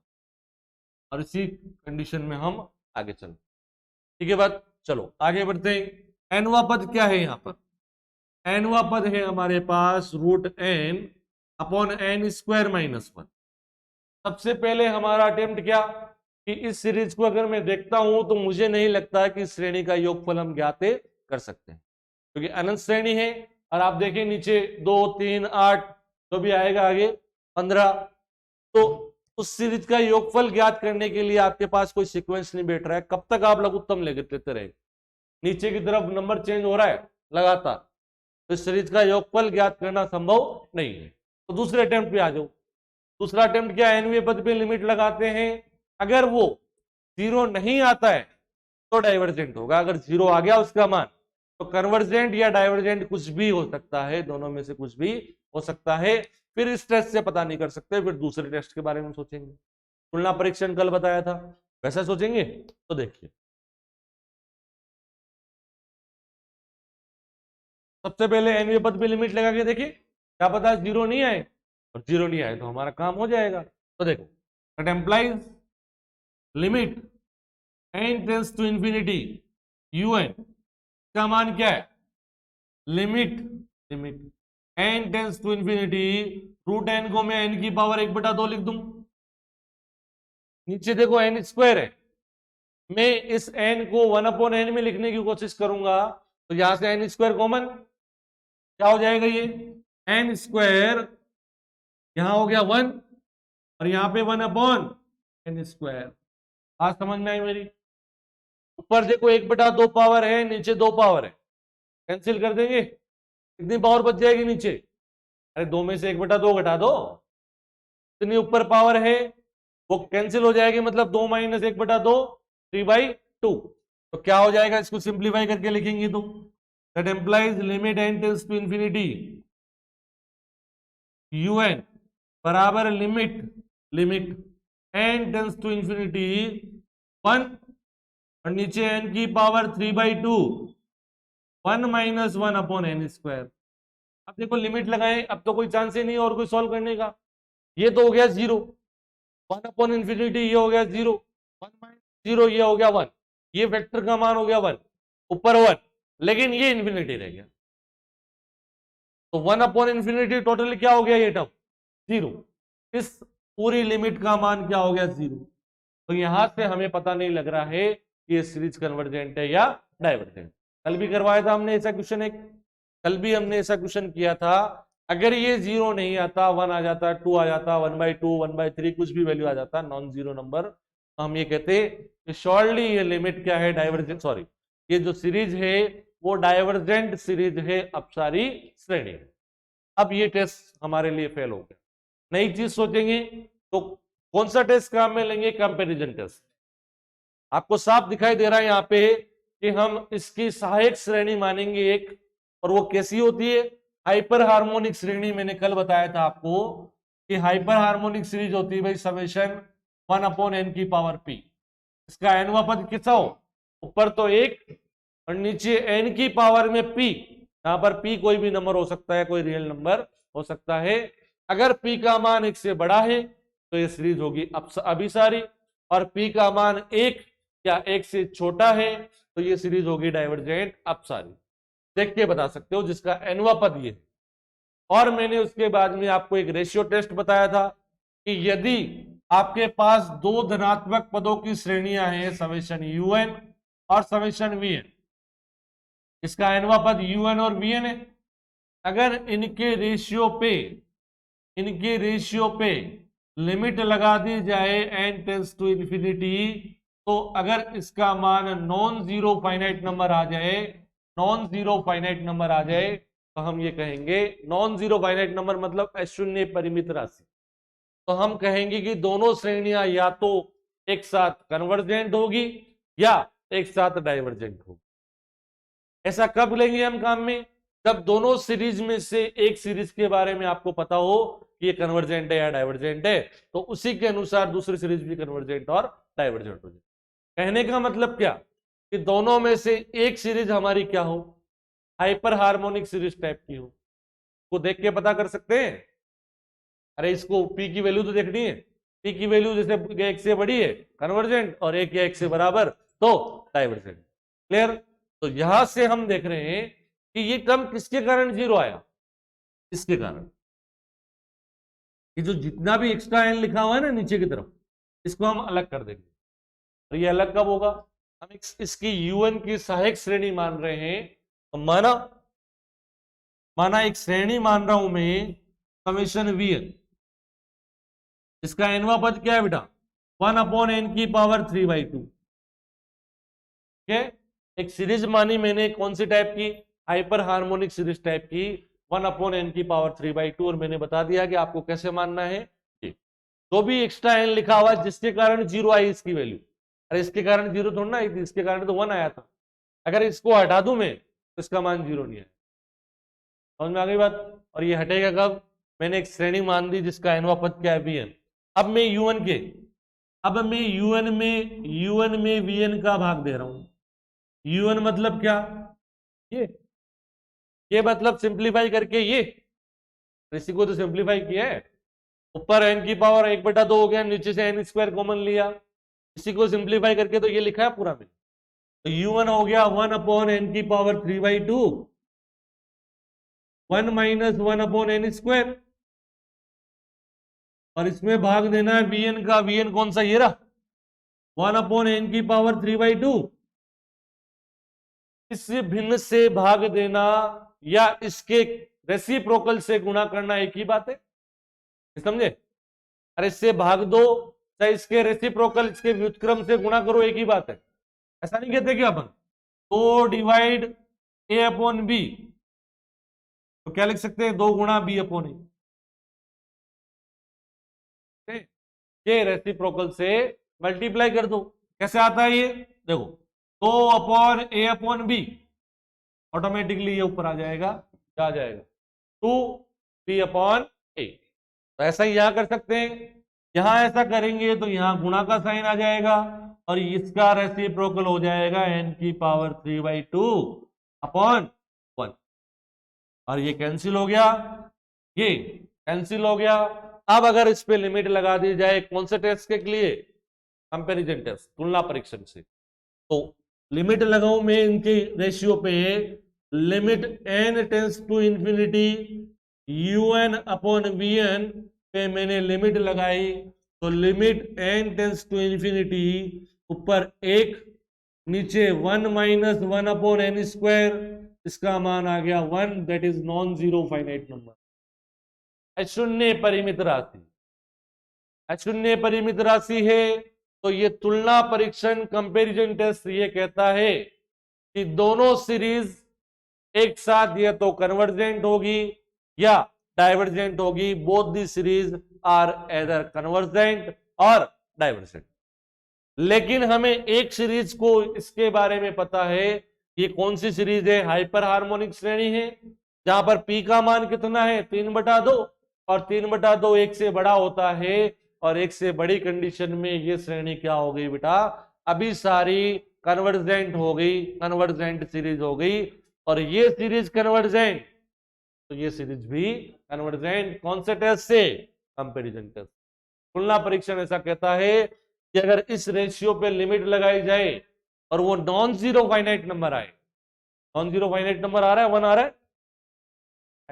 और इसी कंडीशन में हम आगे चलो। ठीक है बात, चलो आगे बढ़ते हैं। nवा पद क्या है यहाँ पर? nवा पद है हमारे पास √n अपॉन n स्क्वायर -1। सबसे पहले हमारा अटेम्प्ट क्या कि इस सीरीज को अगर मैं देखता हूं तो मुझे नहीं लगता कि इस श्रेणी का योगफल हम ज्ञात कर सकते हैं, क्योंकि अनंत श्रेणी है। और आप देखें नीचे 2, 3, 8 जो भी आएगा आगे 15, तो उस सीरीज का योगफल ज्ञात करने के लिए आपके पास कोई सीक्वेंस नहीं बैठ रहा है। कब तक आप लघुत्तम लेते रहे, नीचे की तरफ नंबर चेंज हो रहा है लगातार, तो इस सीरीज का योगफल ज्ञात करना संभव नहीं है। तो दूसरे अटेम्प्ट पे आ जाओ। दूसरा अटेम्प्ट क्या है, nवें पद पे लिमिट लगाते हैं। अगर वो 0 नहीं आता है तो डाइवर्जेंट होगा, अगर 0 आ गया उसका मान तो कन्वर्जेंट या डाइवर्जेंट कुछ भी हो सकता है, दोनों में से कुछ भी हो सकता है। फिर इस टेस्ट से पता नहीं कर सकते, फिर दूसरे टेस्ट के बारे में सोचेंगे। तुलना परीक्षण कल बताया था, वैसा सोचेंगे। तो देखिए सबसे पहले nवें पद पे लिमिट लगा के देखिए, क्या पता 0 नहीं आए, और 0 नहीं आए तो हमारा काम हो जाएगा। तो देखो that implies limit n tends to infinity un का मान क्या है, limit n tends to infinity √n को मैं n की पावर 1/2 लिख दूं। नीचे देखो n स्क्वायर है, मैं इस n को 1/n में लिखने की कोशिश करूंगा तो यहां से n स्क्वायर कॉमन क्या हो जाएगा, ये n स्क्वायर यहां हो गया 1 और यहां पे 1/n स्क्वायर। आज समझ में आई मेरी? ऊपर देखो 1/2 पावर है, नीचे 2 पावर है, कैंसिल कर देंगे, कितनी पावर बच जाएगी नीचे? अरे 2 में से 1/2 घटा दो, इतनी ऊपर पावर है वो कैंसिल हो जाएगी, मतलब 2 - 1/2 3/2। तो क्या हो जाएगा, इसको सिंप्लीफाई करके लिखेंगे तो that implies limit n tends to infinity un बराबर limit n tends to infinity 1 और नीचे n की पावर 3/2 1 - 1/n स्क्वायर। अब देखो लिमिट लगाएं, अब तो कोई चांस ही नहीं और कोई सॉल्व करने का। ये तो हो गया 0, 1/∞ ये हो गया 0, 1 - 0 ये हो गया 1, ये वेक्टर का मान हो गया 1, ऊपर 1, लेकिन ये इंफिनिटी रह गया। तो 1/∞ टोटली क्या हो गया, ये टर्म 0। इस पूरी लिमिट का मान क्या हो गया 0। तो यहां से हमें पता नहीं लग रहा है कि ये सीरीज कन्वर्जेंट है या डाइवर्जेंट। कल भी करवाया था हमने ऐसा क्वेश्चन, एक कल भी हमने ऐसा क्वेश्चन किया था। अगर ये 0 नहीं आता, 1 आ जाता, 2 आ जाता, 1/2 1/3 कुछ भी वैल्यू आ जाता, नॉन जीरो नंबर, तो हम ये कहते कि श्योरली ये लिमिट क्या है, डाइवर्जेंट, सॉरी ये जो सीरीज है वो डाइवर्जेंट सीरीज है अपसारी श्रेणी। अब ये टेस्ट हमारे लिए फेल हो गया। नई चीज सोचेंगे तो कौन सा टेस्ट काम में लेंगे, कंपैरिजन टेस्ट। आपको साफ दिखाई दे रहा है यहाँ पे कि हम इसकी सहायक श्रेणी मानेंगे एक, और वो कैसी होती है, हाइपर हार्मोनिक श्रेणी। मैंने कल बताया था आपको कि हाइपर हार्मोनिक सीरीज होती है भाई समेशन 1/n की पावर p। इसका nवा पद कितना हो, ऊपर तो 1 और नीचे n की पावर में p। यहां पर p कोई भी नंबर हो सकता है, कोई रियल नंबर हो सकता है। अगर p का मान 1 से बड़ा है तो ये सीरीज होगी अभिसारी, और p का मान 1 या 1 से छोटा है तो ये सीरीज होगी डाइवर्जेंट अपसारी। देख के बता सकते हो, जिसका nवा पद ये। और मैंने उसके बाद में आपको एक रेशियो टेस्ट बताया था कि यदि आपके पास 2 धनात्मक पदों की श्रेणियां हैं, समेशन un और समेशन vn, इसका nवा पद un और vn है, अगर इनके रेशियो पे लिमिट लगा दी जाए n टेंड्स टू इंफिनिटी, तो अगर इसका मान नॉन जीरो फाइनाइट नंबर आ जाए तो हम ये कहेंगे नॉन जीरो फाइनाइट नंबर मतलब अशून्य परिमित राशि, तो हम कहेंगे कि दोनों श्रेणियां या तो एक साथ कन्वर्जेंट होगी या एक साथ डाइवर्जेंट होगी। ऐसा कब लेंगे हम काम में? जब दोनों सीरीज में से एक सीरीज के बारे में आपको पता हो कि ये कन्वर्जेंट है या डाइवर्जेंट है, तो उसी के अनुसार दूसरी सीरीज भी कन्वर्जेंट और डाइवर्जेंट हो जाए। कहने का मतलब क्या कि दोनों में से एक सीरीज हमारी क्या हो, हाइपर हार्मोनिक सीरीज टाइप की हो। को देख के पता कर सकते हैं, अरे इसको पी की वैल्यू तो देखनी है, पी की वैल्यू जैसे एक से बड़ी है कन्वर्जेंट और एक या एक से बराबर तो डाइवर्जेंट। क्लियर? तो यहां से हम देख रहे हैं कि ये टर्म किसके कारण जीरो आया, इसके कारण कि जो जितना भी एक्स्ट्रा एन लिखा हुआ है ना नीचे की तरफ, इसको हम अलग कर देंगे। तो ये अलग कब होगा? हम इसकी यूएन की सहायक श्रेणी मान रहे हैं, तो माना एक श्रेणी मान रहा हूं मैं समेशन वीएन, इसका एनवा पद क्या है बेटा 1/n की पावर 3/2। ठीक है, एक सीरीज मानी मैंने कौन सी टाइप की, हाइपर हार्मोनिक सीरीज टाइप की 1/n की पावर 3/2, और मैंने बता दिया कि आपको कैसे मानना है। तो भी एक्स्ट्रा एन लिखा हुआ जिसके कारण जीरो आई इसकी वैल्यू, अरे इसके कारण जीरो थोड़ा ना आई थी, इसके कारण तो 1 आया था। अगर इसको हटा दूं मैं तो इसका मान जीरो नहीं आया। समझ में आ गई बात? और ये हटेगा कब? मैंने एक श्रेणी मान दी जिसका एनवा पद क्या है वीएन। अब मैं यूएन में वीएन का भाग दे रहा हूं। यूएन मतलब क्या? ये मतलब सिंप्लीफाई करके ये, इसी को तो सिंप्लीफाई किया है, ऊपर n की पावर 1/2 हो गया, नीचे से n स्क्वायर कॉमन लिया, इसी को सिंप्लीफाई करके तो ये लिखा है पूरा में। तो u1 हो गया 1/n की पावर 3/2, 1 - 1/n स्क्वायर, और इसमें भाग देना है vn का। vn कौन सा? ये रहा 1/n की पावर 3/2। इस भिन्न से भाग देना या इसके रेसिप्रोकल से गुणा करना एक ही बात है, समझे? अरे इससे भाग दो चाहे इसके रेसिप्रोकल इसके व्युत्क्रम से गुणा करो, एक ही बात है। ऐसा नहीं कहते क्या अपन? तो डिवाइड a/b, तो क्या लिख सकते हैं 2 गुणा b/a के रेसिप्रोकल से मल्टीप्लाई कर दो। कैसे आता है ये देखो, 2/a/b, ऑटोमेटिकली ये ऊपर आ जाएगा, क्या आ जाएगा 2b/a। तो ऐसा ही यहां कर सकते हैं, यहां ऐसा करेंगे तो यहां गुणा का साइन आ जाएगा और इसका रेसिप्रोकल हो जाएगा n की पावर 3/2/1, और ये कैंसिल हो गया, ये कैंसिल हो गया। अब अगर इस पे लिमिट लगा दी जाए कौन से टेस्ट के लिए? कंपैरिजन टेस्ट, तुलना परीक्षण से। तो लिमिट लगाऊं मैं इनके रेशियो पे, limit n tends to infinity un/vn पे मैंने लिमिट लगाई, तो limit n tends to infinity ऊपर 1 नीचे 1 - 1/n स्क्वायर, इसका मान आ गया 1, that is non zero finite number, अशून्य परिमित राशि। अशून्य परिमित राशि है तो ये तुलना परीक्षण कंपैरिजन टेस्ट ये कहता है कि दोनों सीरीज एक साथ या तो कन्वर्जेंट होगी या डाइवर्जेंट होगी। Both the series are either convergent और डाइवर्जेंट। लेकिन हमें एक सीरीज को इसके बारे में पता है, ये कौन सी सीरीज है? हाइपर हार्मोनिक श्रेणी है, जहां पर पी का मान कितना है 3/2, और 3/2 एक से बड़ा होता है, और एक से बड़ी कंडीशन में ये श्रेणी क्या हो गई बेटा? अभी सारी कन्वर्जेंट हो गई, कन्वर्जेंट सीरीज हो गई, और ये सीरीज कन्वर्जेंट तो ये सीरीज भी कन्वर्जेंट। कौन से टेस्ट से? Comparison test. तुलना परीक्षण ऐसा कहता है कि अगर इस रेशियो पे लिमिट लगाई जाए और वो नॉन जीरो फाइनाइट नंबर आए, नॉन जीरो फाइनाइट नंबर आ रहा है 1 आ रहा है,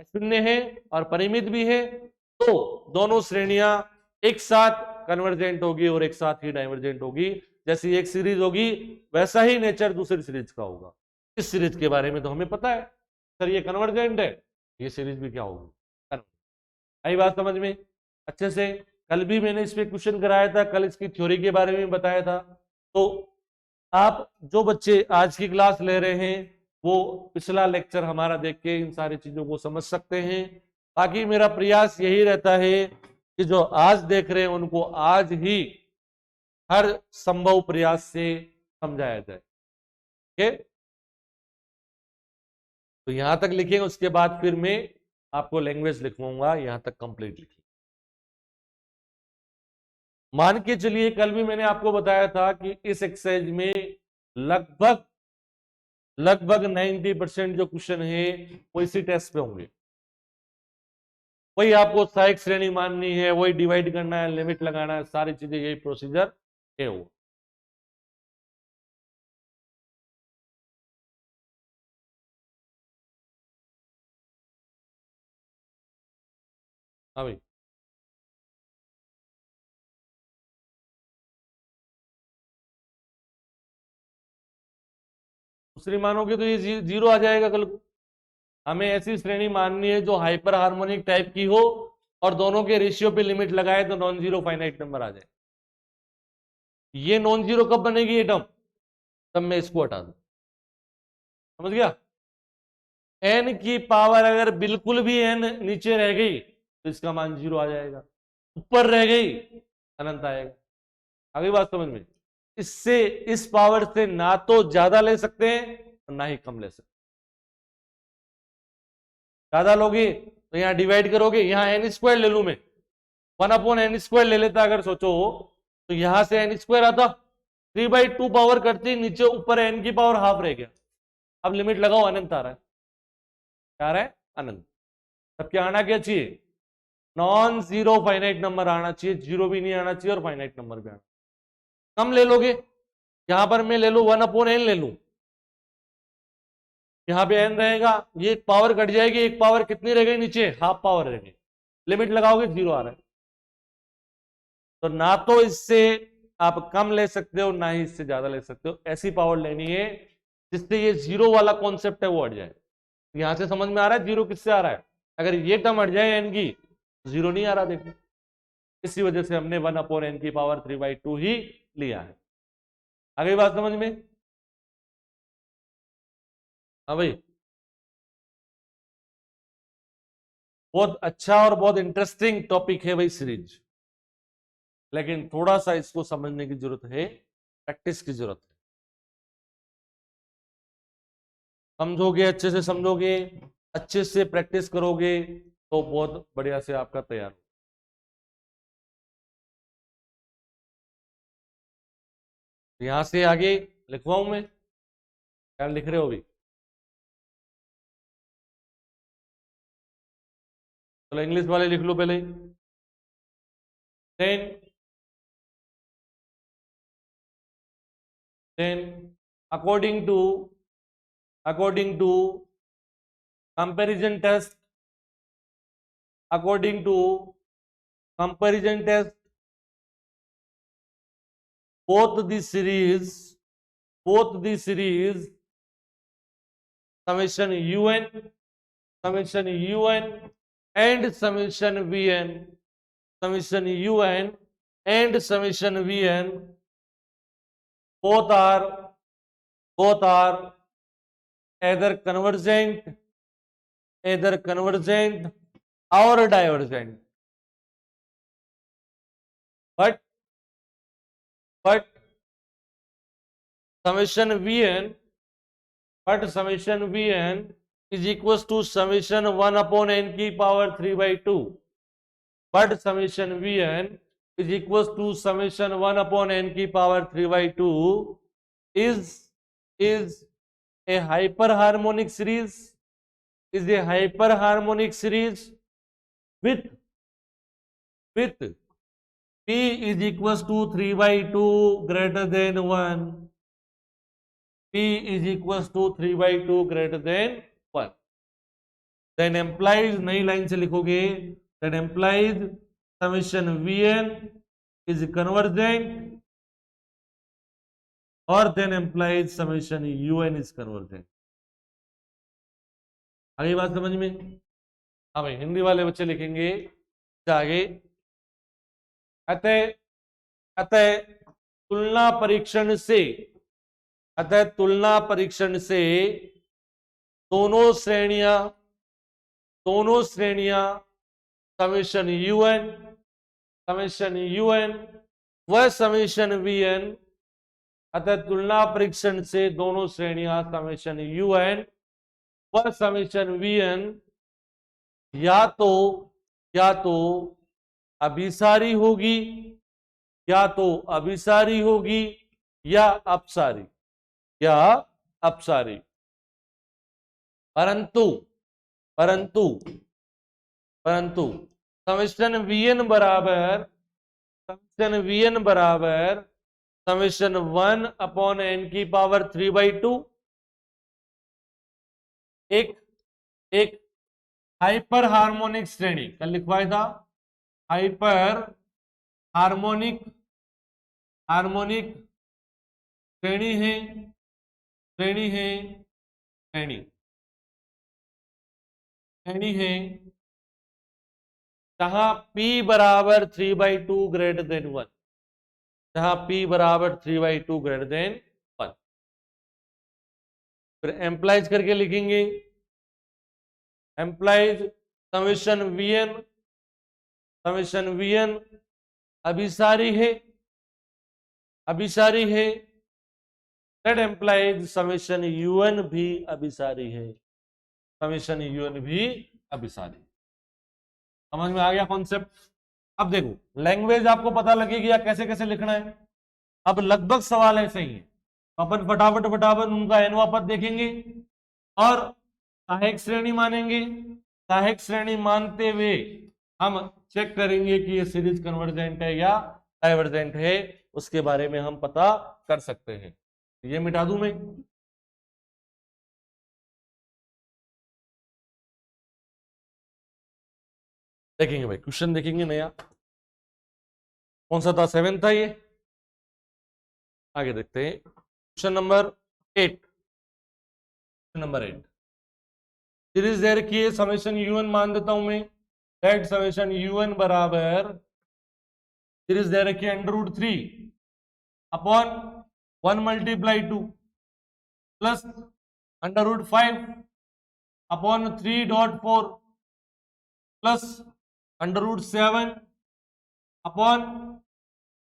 शून्य है और परिमित भी है, तो दोनों श्रेणियां एक साथ कन्वर्जेंट होगी और एक साथ ही डाइवर्जेंट होगी। जैसी एक सीरीज होगी वैसा ही नेचर दूसरी सीरीज का होगा। इस सीरीज के बारे में तो हमें पता है सर ये कन्वर्जेंट है, ये सीरीज भी क्या होगी? आई बात समझ में अच्छे से? कल भी मैंने इस पे क्वेश्चन कराया था, कल इसकी थ्योरी के बारे में बताया था। तो आप जो बच्चे आज की क्लास ले रहे हैं वो पिछला लेक्चर हमारा देख के इन सारी चीजों को समझ सकते हैं। बाकी मेरा प्रयास यही रहता है कि जो आज देख रहे हैं उनको आज ही हर संभव प्रयास से समझाया जाए। ओके, तो यहां तक लिखेंगे, उसके बाद फिर मैं आपको लैंग्वेज लिखवाऊंगा, यहां तक कंप्लीट लिखिए। मान के चलिए कल भी मैंने आपको बताया था कि इस एक्सरसाइज में लगभग 90% जो क्वेश्चन है वो इसी टेस्ट पे होंगे। वही आपको सहायक श्रेणी माननी है, वही डिवाइड करना है, लिमिट लगाना है, सारी चीजें यही प्रोसीजर है वो। हाँ भाई, दूसरी मानोगे तो ये जीरो आ जाएगा कल को। हमें ऐसी श्रेणी माननी है जो हाइपर हार्मोनिक टाइप की हो और दोनों के रेशियो पे लिमिट लगाए तो नॉन जीरो फाइनाइट नंबर आ जाए। ये नॉन जीरो कब बनेगी ये टर्म? तब मैं इसको हटा दूं। समझ गया? एन की पावर अगर बिल्कुल भी एन नीचे रह गई तो इसका मान जीरो आ जाएगा, ऊपर रह गई अनंत आएगा। आगे बात समझ में? इससे इस पावर से ना तो ज्यादा ले सकते हैं और ना ही कम ले सकते। ज्यादा लोगे तो यहां डिवाइड करोगे, यहां एन स्क्वायर ले लू मैं, 1/n² ले लेता अगर सोचो, तो यहां से एन स्क्वायर आता, 3/2 पावर करती नीचे, ऊपर एन की पावर हाफ रह गया। अब लिमिट लगाओ, अनंत आ रहा है। क्या आ रहा है? अनंत। तब क्या आना क्या चाहिए? नॉन जीरो फाइनाइट नंबर आना चाहिए, जीरो भी नहीं आना चाहिए और फाइनाइट नंबर भी आना। कम ले लोगे, यहां पर मैं ले लू 1/n ले लू, यहां पे n रहेगा, ये एक पावर कट जाएगी, एक पावर कितनी रह गई नीचे? हाफ पावर रह गई। लिमिट लगाओगे जीरो आ रहा है। तो ना तो इससे आप कम ले सकते हो, ना ही इससे ज्यादा ले सकते हो। ऐसी पावर लेनी है जिससे ये जीरो वाला कॉन्सेप्ट है वो हट जाए। यहां से समझ में आ रहा है जीरो किससे आ रहा है? अगर ये टर्म हट जाए एन की, जीरो नहीं आ रहा, देखो। इसी वजह से हमने 1/n की पावर 3/2 ही लिया है। आगे बात समझ में? हाँ भाई, बहुत अच्छा और बहुत इंटरेस्टिंग टॉपिक है भाई सीरीज, लेकिन थोड़ा सा इसको समझने की जरूरत है, प्रैक्टिस की जरूरत है। समझोगे, अच्छे से समझोगे, अच्छे से प्रैक्टिस करोगे तो बहुत बढ़िया से आपका तैयार हो। यहां से आगे लिखवाऊं मैं? क्या लिख रहे हो अभी? चलो इंग्लिश वाले लिख लो पहले। Then then according to comparison test, according to comparison test, both the series summation un and summation vn both are either convergent or divergent, but summation vn is equals to summation 1/n की power 3/2, but summation vn is equals to summation 1/n की power 3/2 is a hyperharmonic series, with p is equals to 3/2 greater than 1, p is equals to 3/2 greater than 1, then implies, नई line से लिखोगे, then implies summation vn is convergent, और then implies summation un is convergent। आगे बात समझ में? हाँ भाई, हिंदी वाले बच्चे लिखेंगे आगे, अतः अतः तुलना परीक्षण से दोनों श्रेणियां समेशन यूएन व समेशन वीएन, अतः तुलना परीक्षण से दोनों श्रेणियां समेशन यूएन व समेशन वीएन या तो अभिसारी होगी या अपसारी, परंतु समेशन वीएन बराबर समेशन 1/n की पावर 3/2, एक हाइपर हार्मोनिक श्रेणी, कल लिखवाया था, हाइपर हार्मोनिक श्रेणी है जहां P बराबर 3/2 ग्रेटर देन 1, फिर एम्प्लाइज करके लिखेंगे, एम्प्लाइज समेशन वीएन अभिसारी है, दैट एम्प्लाइज समेशन यूएन भी अभिसारी है, समझ में आ गया कॉन्सेप्ट। अब देखो लैंग्वेज आपको पता लगेगी कैसे कैसे लिखना है। अब लगभग सवाल ऐसे ही है, अपन फटाफट उनका एनवा पद देखेंगे और सहायक श्रेणी मानेंगे। सहायक श्रेणी मानते हुए हम चेक करेंगे कि ये सीरीज कन्वर्जेंट है या डाइवर्जेंट है, उसके बारे में हम पता कर सकते हैं। ये मिटा दूं मैं, देखेंगे भाई क्वेश्चन देखेंगे नया, कौन सा था, 7 था ये। आगे देखते हैं क्वेश्चन नंबर 8। सीरीज दे रखी है, समेशन यूएन मान देता हूं मैं, दैट समेशन यूएन बराबर सीरीज दे रखी है √3 upon 1 × 2 plus √5 upon 3.4 plus √7 upon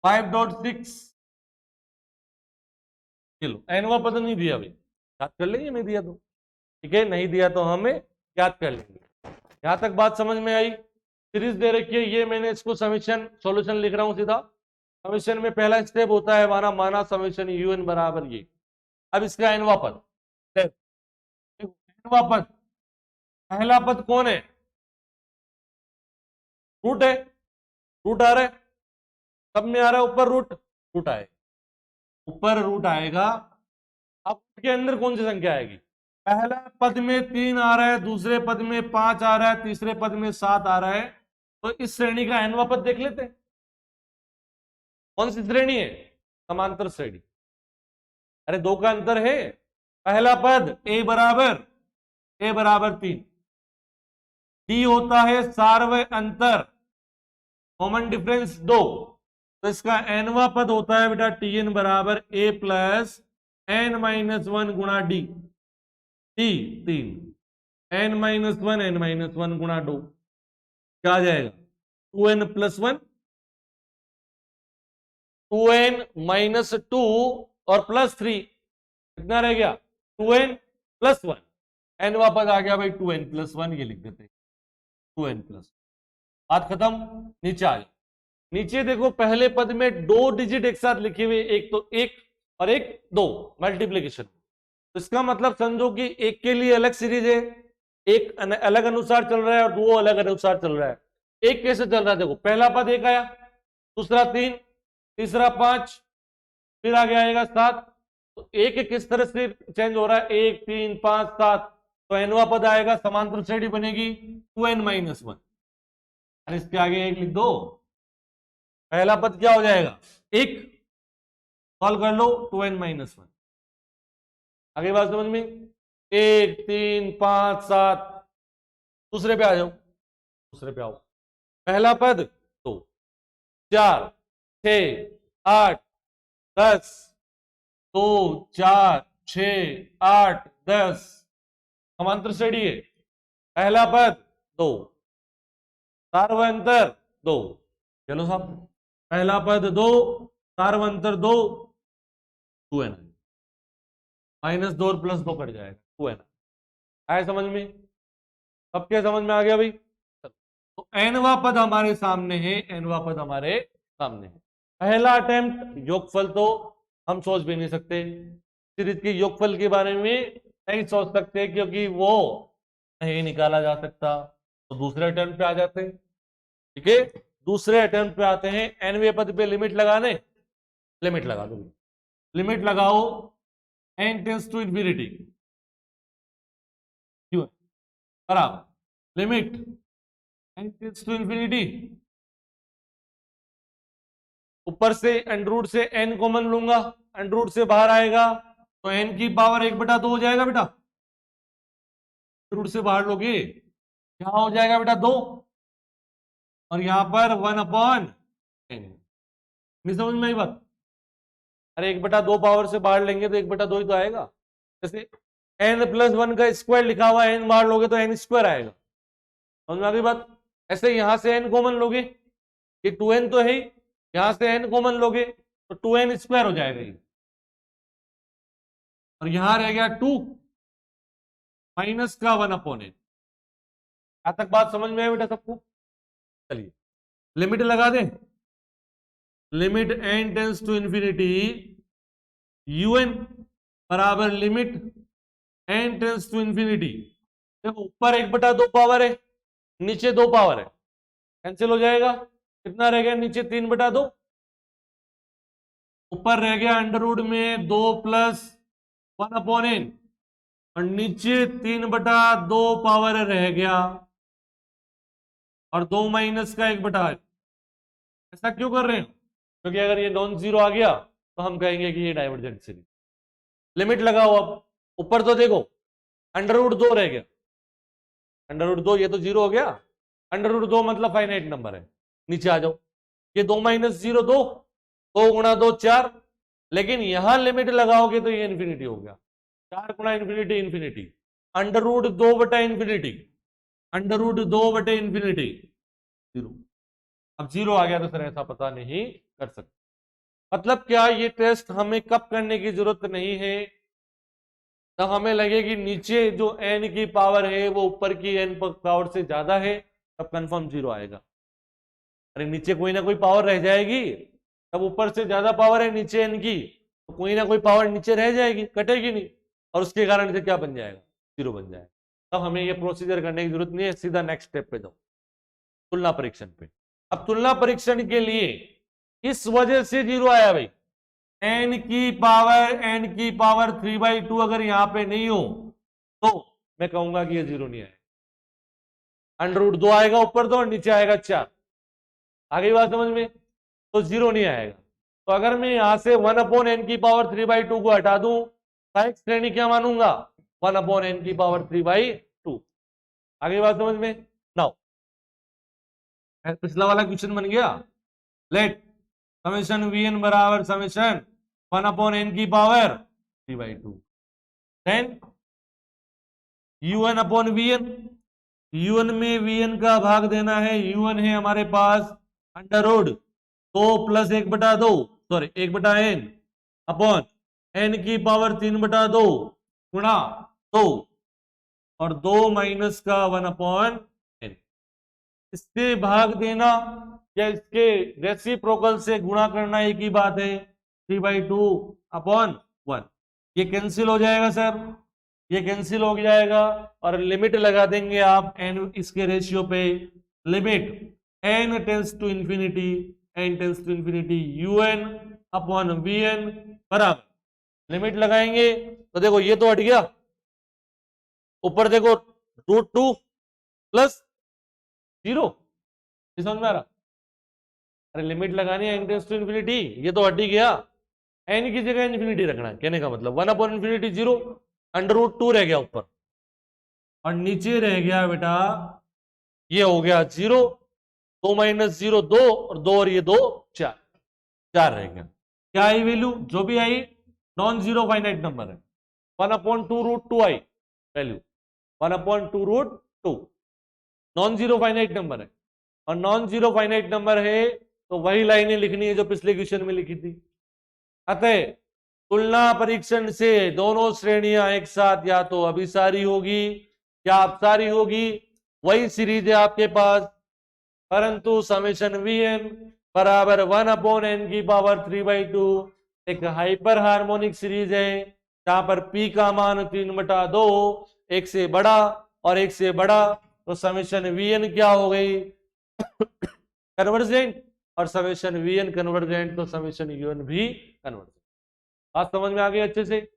5.6। चलो एनवा पद नहीं दिया भाई, याद कर लेंगे, नहीं दिया तो ठीक है, नहीं दिया तो हमें याद कर लेंगे। यहां तक बात समझ में आई। सीरीज दे रखी है, ये मैंने इसको समेशन सॉल्यूशन लिख रहा हूं सीधा। समेशन में पहला स्टेप होता है माना समेशन यूएन बराबर ये। अब इसका एनवा पद, एनवा पद, पहला पद कौन है, रूट है, रूट आ रहा है, सब में आ रहा है ऊपर रूट आएगा, ऊपर रूट आएगा। अब के अंदर कौन सी संख्या आएगी, पहला पद में 3 आ रहा है, दूसरे पद में 5 आ रहा है, तीसरे पद में 7 आ रहा है, तो इस श्रेणी का एनवा पद देख लेते हैं। कौन सी श्रेणी है, समांतर श्रेणी। अरे 2 का अंतर है, पहला पद a बराबर 3, डी होता है सार्वय अंतर, कॉमन डिफरेंस 2, तो इसका एनवा पद होता है बेटा tn बराबर a प्लस n-1 गुणा डी, 3 n-1 गुणा 2, क्या आ जाएगा 2n + 1, 2n - 2 और +3, कितना रह गया 2n + 1, एनवा पद आ गया भाई 2n + 1, ये लिख देते हैं 2n +, बात खत्म। नीचे आ जाओ, नीचे देखो पहले पद में 2 डिजिट एक साथ लिखे हुए, एक तो 1 और एक 2 मल्टीप्लीकेशन, तो इसका मतलब समझो कि एक के लिए अलग सीरीज है, एक अलग अनुसार चल रहा है और 2 अलग अनुसार चल रहा है। एक कैसे चल रहा है, देखो पहला पद 1 आया, दूसरा 3, तीसरा 5, फिर आगे आएगा 7, तो एक किस तरह से चेंज हो रहा है, 1 3 5 7, तो एनवा पद आएगा, समांतर श्रेणी बनेगी 2n - 1, और इसके आगे 1 लिख दो, पहला पद क्या हो जाएगा 1, सॉल्व कर लो 2n - 1, आगे बात समझ में, 1 3 5 7, दूसरे पे आ जाओ, दूसरे पे आओ, पहला पद 2 4 6 8 10, 2 4 6 8 10, समांतर श्रेणी है, पहला पद 2, सार्वंतर 2। चलो साहब, पहला पद 2, सार्वंतर 2, 2n -2 और +2 कट जाएगा, 2n आया समझ में? सबके समझ में आ गया भाई? तो nवा पद हमारे सामने है, nवा पद हमारे सामने है। पहला अटेम्प्ट, योगफल तो हम सोच भी नहीं सकते, सीरीज के योगफल के बारे में नहीं सोच सकते क्योंकि वो नहीं निकाला जा सकता। तो दूसरे अटेम्प्ट पे आ जाते हैं, ठीक है? दूसरे अटेम्प्ट पे आते हैं, nवें पद पे लिमिट लगाने, लिमिट लगा दो, लिमिट लगाओ n टेंस टू इंफिनिटी, क्यों बराबर limit n tends to infinity, ऊपर से अंडर से n कॉमन लूंगा, अंडर से बाहर आएगा तो n की पावर 1/2 हो जाएगा बेटा, अंडर से बाहर लोगे यहां हो जाएगा बेटा 2, और यहां पर 1/n। नहीं समझ में आई बात? अरे 1/2 पावर से बाहर लेंगे तो 1/2 ही तो आएगा। जैसे n+1 का स्क्वायर लिखा हुआ है, n बाहर लोगे तो n² आएगा, समझ में आ गई बात? ऐसे यहां से n कॉमन लोगे, ये 2n तो है ही, यहां से n कॉमन लोगे तो 2n² हो जाएगा ये, और यहां रह गया 2 माइनस का 1/n। यहां तक बात समझ में आई बेटा सबको? चलिए लिमिट लगा दें, limit n tends to infinity un बराबर limit n tends to infinity. देखो ऊपर 1/2 पावर है, नीचे 2 पावर है, कैंसिल हो जाएगा, कितना रह गया नीचे 3/2, ऊपर रह गया अंडर में 2 + 1/n, और नीचे 3/2 पावर रह गया, और 2 माइनस का 1/8। ऐसा क्यों कर रहे हैं? क्योंकि अगर ये नॉन जीरो आ गया तो हम कहेंगे कि ये डाइवर्जेंट सीरीज। लिमिट लगाओ, अब ऊपर तो देखो अंडर रूट 2 रह गया, अंडर रूट 2 ये तो 0 हो गया, अंडर रूट 2 मतलब फाइनाइट नंबर है। नीचे आ जाओ, ये 2 - 0 2, 2 × 2 4, लेकिन यहां लिमिट लगाओगे तो ये इंफिनिटी हो गया, 4 × इंफिनिटी इंफिनिटी, अंडर रूट 2/इंफिनिटी, अंडर रूट 2/इंफिनिटी 0। अब 0 आ गया तो सर ऐसा पता नहीं कर सकते। मतलब क्या, ये टेस्ट हमें कब करने की जरूरत नहीं है? तब हमें लगे कि नीचे जो n की पावर है वो ऊपर की n पावर से ज्यादा है, तब कंफर्म 0 आएगा। अरे नीचे कोई ना कोई पावर रह जाएगी, तब ऊपर से ज्यादा पावर है नीचे n की, तो कोई ना कोई पावर नीचे रह जाएगी, कटेगी नहीं, और उसके कारण से क्या बन जाएगा? 0 बन जाएगा। तब हमें ये प्रोसीजर करने की जरूरत नहीं है, सीधा नेक्स्ट स्टेप पे जाओ, तुलना परीक्षण पे। अब तुलना परीक्षण के लिए इस वजह से 0 आया भाई, n की पावर 3/2 अगर यहां पे नहीं हो तो मैं कहूंगा कि ये 0 नहीं आएगा। अंडर रूट 2 आएगा ऊपर तो, और नीचे आएगा 4। आ गई बात समझ में? तो 0 नहीं आएगा। तो अगर मैं यहां से 1/n की पावर 3/2 को हटा दूं, सहायक श्रेणी क्या मानूंगा? 1/n की पावर 3/2। आ गई बात समझ में? नाउ पिछला वाला क्वेश्चन बन गया, लेट समेशन Vn बराबर समेशन 1/n की पावर 3/2, देन un/Vn, un में Vn का भाग देना है, un है हमारे पास under root 2 + 1/2, sorry 1/n upon n की पावर 3/2 गुणा 2, और 2 माइनस का 1/n। इससे भाग देना या इसके रेसिप्रोकल से गुणा करना एक ही बात है, 3/2/1। ये कैंसिल हो जाएगा सर, ये कैंसिल हो जाएगा, और लिमिट लगा देंगे आप n इसके रेशियो पे, limit n tends to infinity un/Vn बराबर, लिमिट लगाएंगे तो देखो ये तो हट गया, ऊपर देखो √2 + 0, समझ में आ रहा? अरे लिमिट लगानी है n टेंस टू इंफिनिटी, ये तो हट ही गया, n की जगह इंफिनिटी रखना है, कहने का मतलब 1/∞ 0, अंडर रूट 2 रह गया ऊपर, और नीचे रह गया बेटा ये हो गया 0, 2 - 0 2, और 2 और ये 2 4, 4 रह गया। क्या आई वैल्यू? जो भी I non zero finite number है, 1/2 √2 I value, 1/2√2 non zero finite number है, और नॉन जीरो फाइनाइट नंबर है तो वही लाइनें लिखनी है जो पिछले क्वेश्चन में लिखी थी। अतः तुलना परीक्षण से दोनों श्रेणियां एक साथ या तो अभिसारी होगी या अपसारी होगी, वही सीरीज है आपके पास, परंतु समेशन वी एन बराबर 1/n⁴/2 एक हाइपर हार्मोनिक सीरीज है जहां पर p का मान 3/2 एक से बड़ा और एक से बड़ा, तो समेशन वी एन क्या हो गई कन्वर्जेंट, और समेशन वी एन कन्वर्जेंट तो समेशन यू एन भी कन्वर्जेंट। बात समझ में आ गई अच्छे से?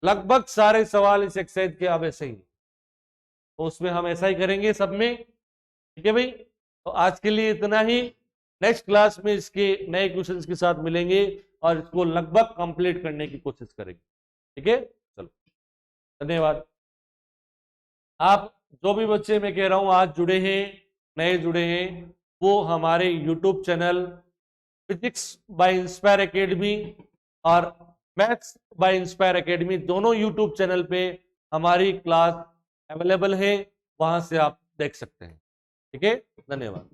लगभग सारे सवाल इस एक्सरसाइज के अब ऐसे ही, तो उसमें हम ऐसा ही करेंगे सब में, ठीक है भाई। तो आज के लिए इतना ही, नेक्स्ट क्लास में इसके नए क्वेश्चंस के साथ मिलेंगे और इसको लगभग कंप्लीट करने की कोशिश करेंगे, ठीक है। चलो धन्यवाद। आप जो भी बच्चे मैं कह रहा हूं आज जुड़े हैं, नए जुड़े हैं, वो हमारे YouTube channel physics bye inspire academy और मैथ्स बाय इंस्पायर एकेडमी दोनों यूट्यूब चैनल पे हमारी क्लास अवेलेबल है, वहां से आप देख सकते हैं, ठीक है। धन्यवाद।